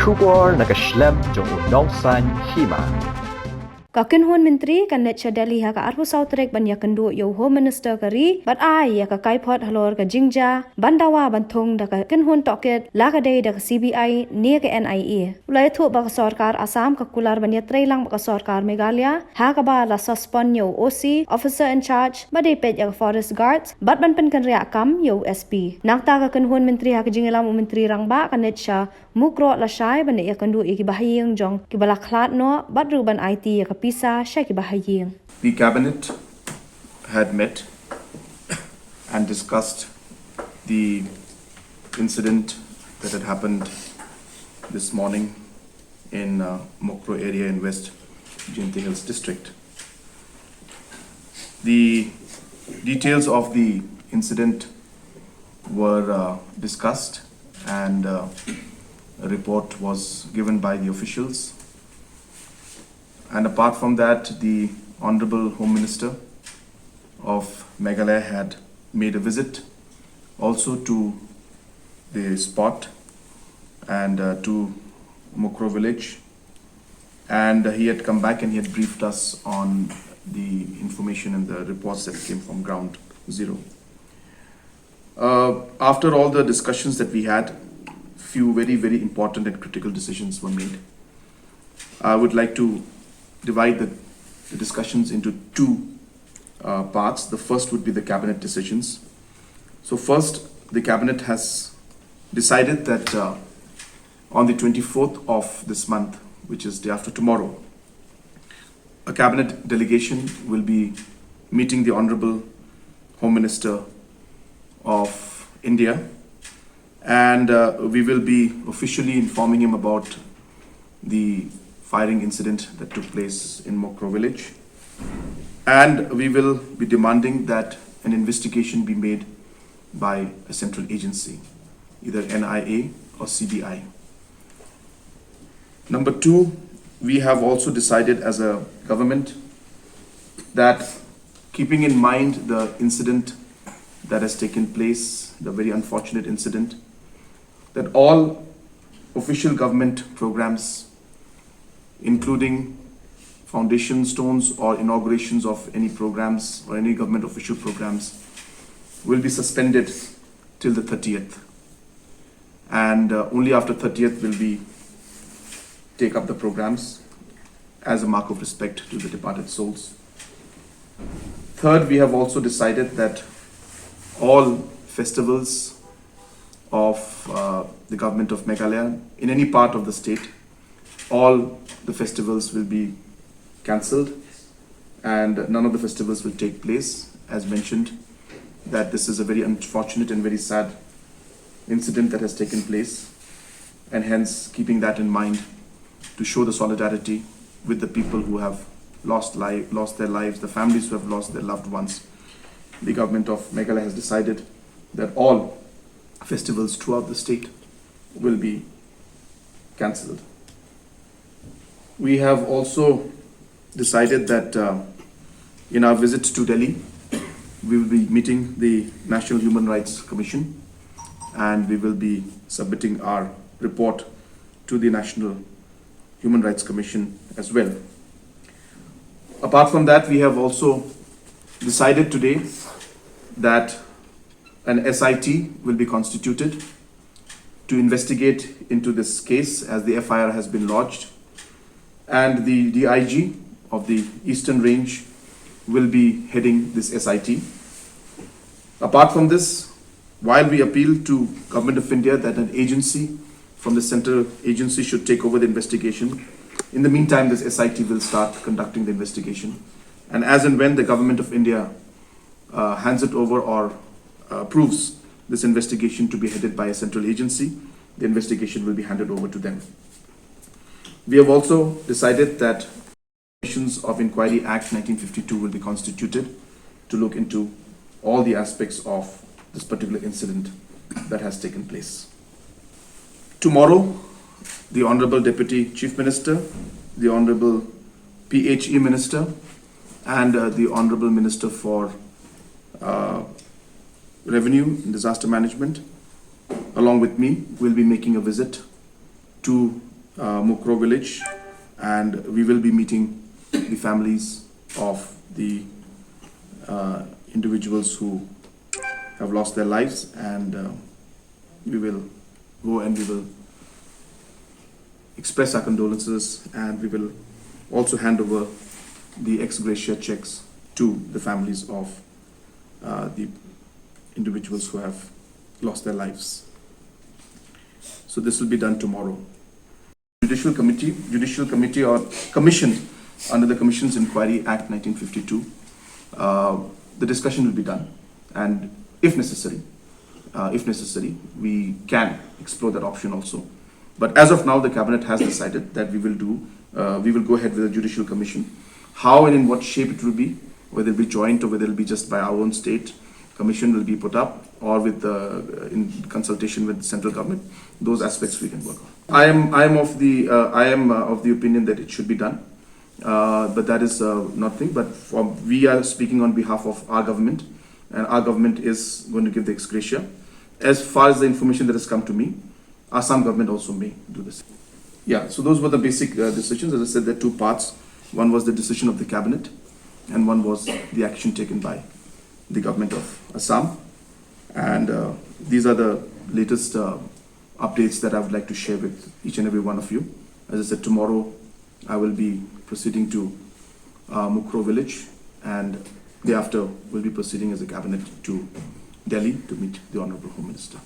Shubor nakaslem jong unongsan Hima. Kakinhon menteri kan net Delhi ha ka arhu sautrek ban yakendu yo home minister kari bat ai ya ka kaipot Halor ka Jingjia bandawa banthong da ka kinhon Tohkit la ka dei da ka CBI ne ka NIA ulai thu ba ka Sorkar Assam ka kular ban yatrai lang ba ka Sorkar Meghalaya ha ka ba la suspend yo OC officer in charge ba dei pet ya forest guards bat ban pen kan ria kam yo SP nakta ka kinhon menteri ha ka jingilam menteri rang ba kan net Mukroh la shai ban ya kandu iki bahayeng jong ki bala khlat no bat ru ban IT ya ka The cabinet had met and discussed the incident that had happened this morning in Mukroh area in West Jingjia district. The details of the incident were discussed and a report was given by the officials. And apart from that, the Honorable Home Minister of Meghalaya had made a visit also to the spot and to Mukroh village. And he had come back and he had briefed us on the information and the reports that came from ground zero. After all the discussions that we had, few very, very important and critical decisions were made. I would like to divide the discussions into two parts. The first would be the cabinet decisions. So first, the cabinet has decided that on the 24th of this month, which is day after tomorrow, a cabinet delegation will be meeting the Honorable Home Minister of India, and we will be officially informing him about the firing incident that took place in Mukroh village, and we will be demanding that an investigation be made by a central agency, either NIA or CBI. Number two, we have also decided as a government that, keeping in mind the incident that has taken place, the very unfortunate incident, that all official government programs, including foundation stones or inaugurations of any programs or any government official programs, will be suspended till the 30th. And only after 30th will we take up the programs as a mark of respect to the departed souls. Third, we have also decided that all festivals of the government of Meghalaya in any part of the state, all the festivals will be cancelled and none of the festivals will take place. As mentioned, that this is a very unfortunate and very sad incident that has taken place, and hence, keeping that in mind, to show the solidarity with the people who have lost their lives, the families who have lost their loved ones, the government of Meghalaya has decided that all festivals throughout the state will be cancelled. We have also decided that in our visit to Delhi, we will be meeting the National Human Rights Commission and we will be submitting our report to the National Human Rights Commission as well. Apart from that, we have also decided today that an SIT will be constituted to investigate into this case, as the FIR has been lodged, and the DIG of the Eastern Range will be heading this SIT. Apart from this, while we appeal to Government of India that an agency from the central agency should take over the investigation, in the meantime this SIT will start conducting the investigation, and as and when the Government of India hands it over or approves this investigation to be headed by a central agency, the investigation will be handed over to them. We have also decided that Commissions of Inquiry Act 1952 will be constituted to look into all the aspects of this particular incident that has taken place. Tomorrow, the Honorable Deputy Chief Minister, the Honorable PHE Minister, and the Honorable Minister for Revenue and Disaster Management, along with me, will be making a visit to Mukroh village, and we will be meeting the families of the individuals who have lost their lives, and we will go and we will express our condolences, and we will also hand over the ex gratia checks to the families of the individuals who have lost their lives. So this will be done tomorrow. Judicial committee or commission under the Commissions Inquiry Act 1952. The discussion will be done, and if necessary, we can explore that option also. But as of now, the cabinet has decided that we will go ahead with a judicial commission. How and in what shape it will be, whether it will be joint or whether it will be just by our own state commission will be put up, or with in consultation with the central government. Those aspects we can work on. I am of the opinion that it should be done, but that is nothing. But we are speaking on behalf of our government, and our government is going to give the ex gratia. As far as the information that has come to me, Assam government also may do this. Yeah, so those were the basic decisions. As I said, there are two parts. One was the decision of the cabinet, and one was the action taken by the government of Assam. And these are the latest updates that I would like to share with each and every one of you. As I said, tomorrow I will be proceeding to Mukroh village, and thereafter we'll be proceeding as a cabinet to Delhi to meet the Honorable Home Minister.